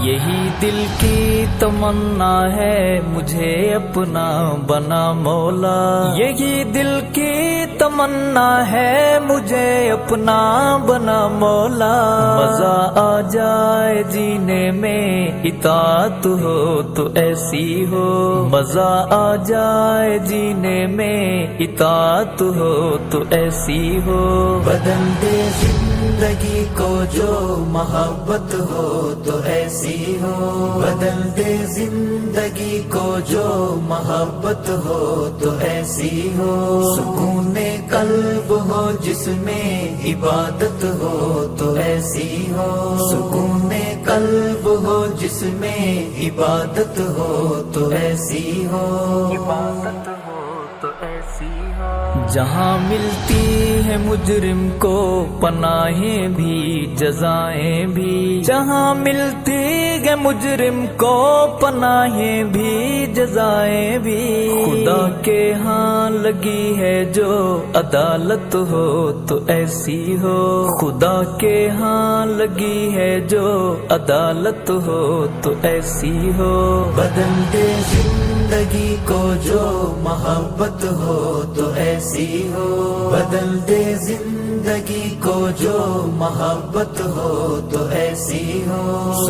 یہی دل کی تمنا ہے مجھے اپنا بنا مولا، یہی دل کی تمنا ہے مجھے اپنا بنا مولا، مزہ آ جائے جینے میں اطاعت ہو تو ایسی ہو، مزہ آ جائے جینے میں اطاعت ہو تو ایسی ہو، بدل دے زندگی کو جو محبت ہو تو ایسی ہو، بدل دے زندگی کو جو محبت ہو تو ایسی ہو، سکون قلب ہو جس میں عبادت ہو تو ایسی ہو، سکون قلب ہو جس میں عبادت ہو تو ایسی ہو، عبادت ہو تو ایسی ہو، جہاں ملتی ہے مجرم کو پناہیں بھی جزائیں بھی، جہاں ملتی ہے مجرم کو پناہیں بھی جزائیں بھی، خدا کے ہاں لگی ہے جو عدالت ہو تو ایسی ہو، خدا کے ہاں لگی ہے جو عدالت ہو تو ایسی ہو، بدل دے زندگی کو جو محبت ہو تو ایسی ہو، بدل دے زندگی کو جو محبت ہو تو ایسی ہو۔